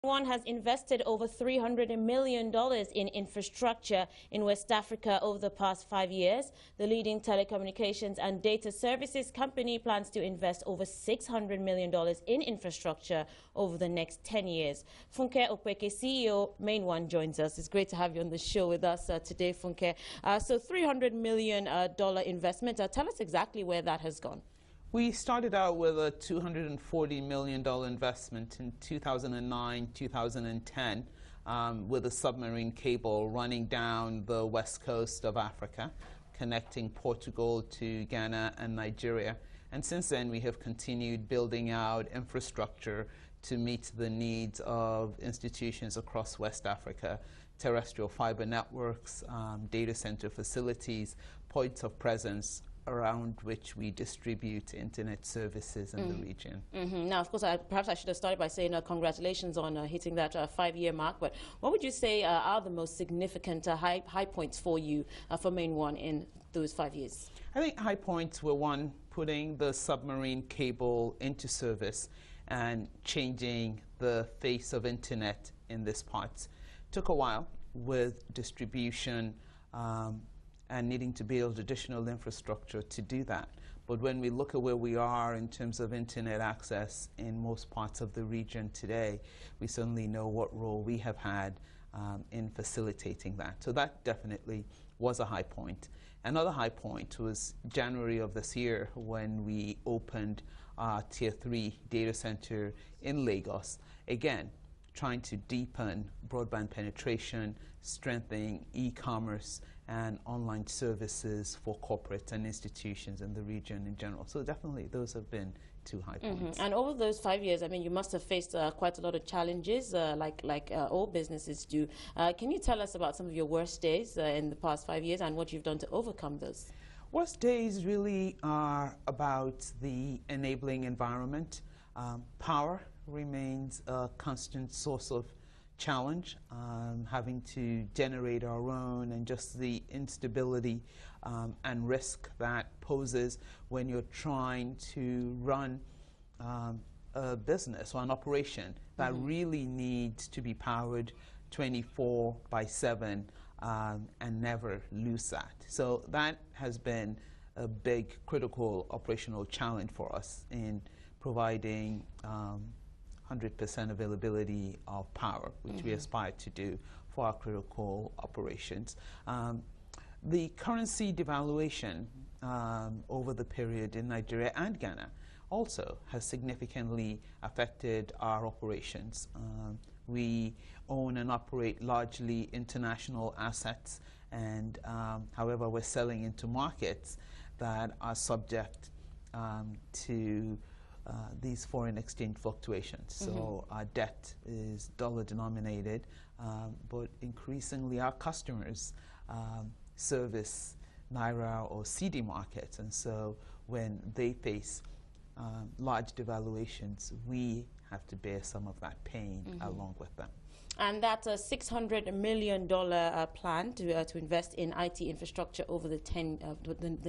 MainOne has invested over $300 million in infrastructure in West Africa over the past 5 years. The leading telecommunications and data services company plans to invest over $600 million in infrastructure over the next 10 years. Funke Opeke, CEO MainOne, joins us. It's great to have you on the show with us today, Funke. So $300 million investment. Tell us exactly where that has gone. We started out with a $240 million investment in 2009-2010 with a submarine cable running down the west coast of Africa, connecting Portugal to Ghana and Nigeria. And since then, we have continued building out infrastructure to meet the needs of institutions across West Africa, terrestrial fiber networks, data center facilities, points of presence around which we distribute internet services in the region. Now, of course, perhaps I should have started by saying congratulations on hitting that 5-year mark. But what would you say are the most significant high points for you for MainOne in those 5 years? I think high points were, one, putting the submarine cable into service and changing the face of internet in this part. Took a while with distribution and needing to build additional infrastructure to do that. But when we look at where we are in terms of internet access in most parts of the region today, we certainly know what role we have had in facilitating that. So that definitely was a high point. Another high point was January of this year when we opened our Tier 3 data center in Lagos. Again, trying to deepen broadband penetration, strengthening e-commerce and online services for corporate and institutions in the region in general. So definitely those have been two high points. And over those 5 years, I mean, you must have faced quite a lot of challenges like all businesses do. Can you tell us about some of your worst days in the past 5 years and what you've done to overcome those? Worst days really are about the enabling environment. Power remains a constant source of challenge, having to generate our own, and just the instability and risk that poses when you're trying to run a business or an operation that really needs to be powered 24/7 and never lose that. So that has been a big critical operational challenge for us in providing 100% availability of power, which we aspire to do for our critical operations. The currency devaluation over the period in Nigeria and Ghana also has significantly affected our operations. We own and operate largely international assets, and however, we're selling into markets that are subject to these foreign exchange fluctuations. So our debt is dollar denominated, but increasingly our customers service Naira or CD markets. And so when they face large devaluations, we have to bear some of that pain along with them. And that's a $600 million plan to invest in IT infrastructure over the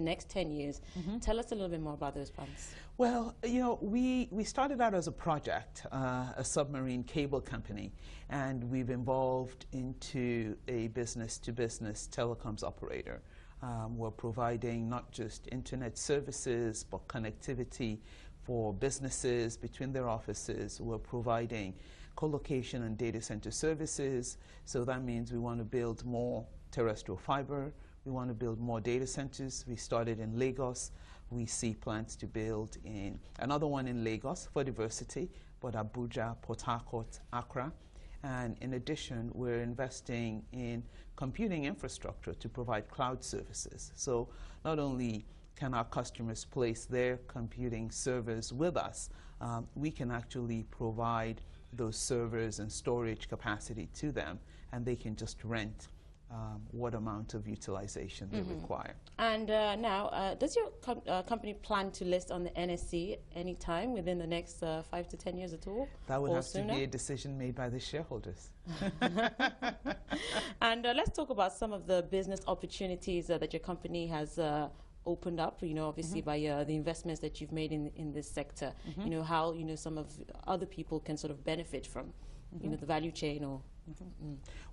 next 10 years. Tell us a little bit more about those plans. Well, you know, we started out as a project, a submarine cable company, and we've evolved into a business-to-business telecoms operator. We're providing not just internet services, but connectivity for businesses between their offices. We're providing co-location and data center services. So that means we want to build more terrestrial fiber. We want to build more data centers. We started in Lagos. We see plans to build in another one in Lagos for diversity, but Abuja, Port Harcourt, Accra. And in addition, we're investing in computing infrastructure to provide cloud services. So not only can our customers place their computing servers with us, we can actually provide those servers and storage capacity to them, and they can just rent what amount of utilization they require. And now, does your company plan to list on the NSE anytime within the next 5 to 10 years at all? That would have to be a decision made by the shareholders. And let's talk about some of the business opportunities that your company has opened up, you know, obviously by the investments that you've made in this sector. You know, how, you know, some of other people can sort of benefit from you know, the value chain or?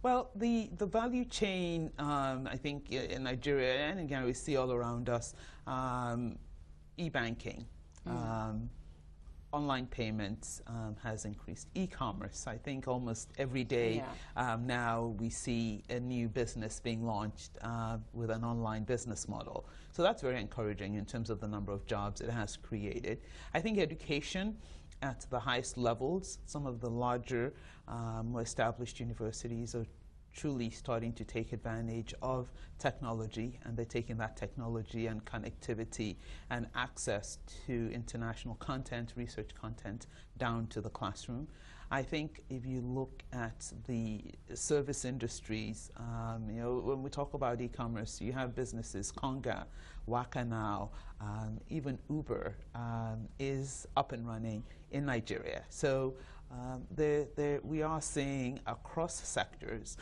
Well, the value chain, I think in Nigeria and again we see all around us, e-banking, online payments has increased. E-commerce, I think almost every day now we see a new business being launched with an online business model. So that's very encouraging in terms of the number of jobs it has created. I think education at the highest levels, some of the larger, more established universities are truly starting to take advantage of technology, and they're taking that technology and connectivity and access to international content, research content, down to the classroom. I think if you look at the service industries, you know, when we talk about e-commerce, you have businesses, Konga, Waka Now, even Uber is up and running in Nigeria. So we are seeing across sectors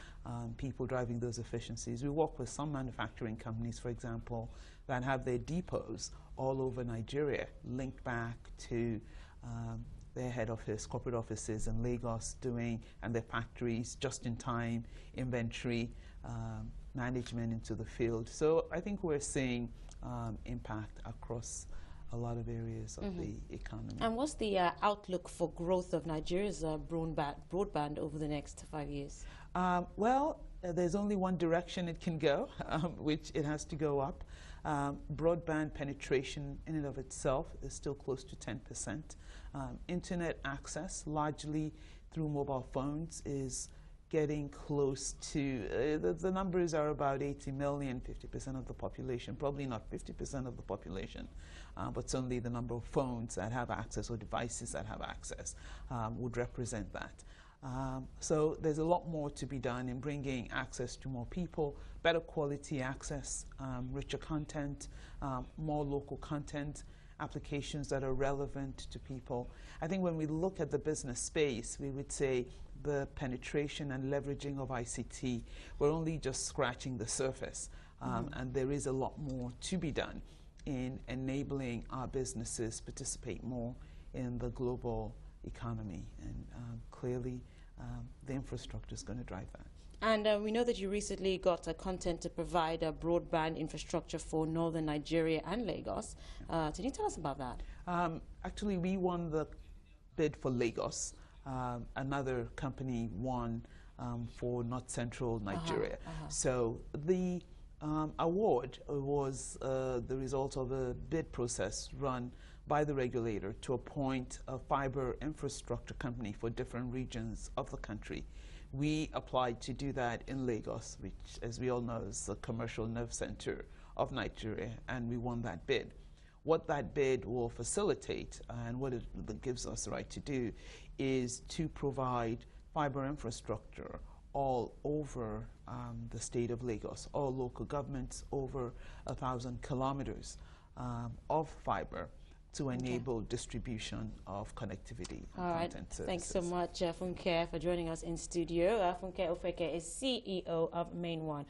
people driving those efficiencies. We work with some manufacturing companies, for example, that have their depots all over Nigeria, linked back to their head office, corporate offices in Lagos and their factories, just-in-time inventory management into the field. So I think we're seeing impact across a lot of areas of the economy. And what's the outlook for growth of Nigeria's broadband over the next 5 years? Well, there's only one direction it can go, which it has to go up. Broadband penetration in and of itself is still close to 10%. Internet access, largely through mobile phones, is getting close to, the numbers are about 80 million, 50% of the population, probably not 50% of the population, but certainly the number of phones that have access or devices that have access would represent that. So there's a lot more to be done in bringing access to more people, better quality access, richer content, more local content, applications that are relevant to people. I think when we look at the business space, we would say the penetration and leveraging of ICT, we're only just scratching the surface, and there is a lot more to be done in enabling our businesses participate more in the global economy, and clearly the infrastructure is going to drive that. And we know that you recently got a content to provide a broadband infrastructure for northern Nigeria and Lagos. Can you tell us about that? Actually, we won the bid for Lagos. Another company won for North Central Nigeria. So the award was the result of a bid process run by the regulator to appoint a fiber infrastructure company for different regions of the country. We applied to do that in Lagos, which, as we all know, is the commercial nerve center of Nigeria, and we won that bid. What that bid will facilitate, and what it gives us the right to do, is to provide fiber infrastructure all over the state of Lagos, all local governments, over 1,000 kilometers of fiber, to enable distribution of connectivity and content services. Thanks so much, Funke, for joining us in studio. Funke Opeke is CEO of MainOne.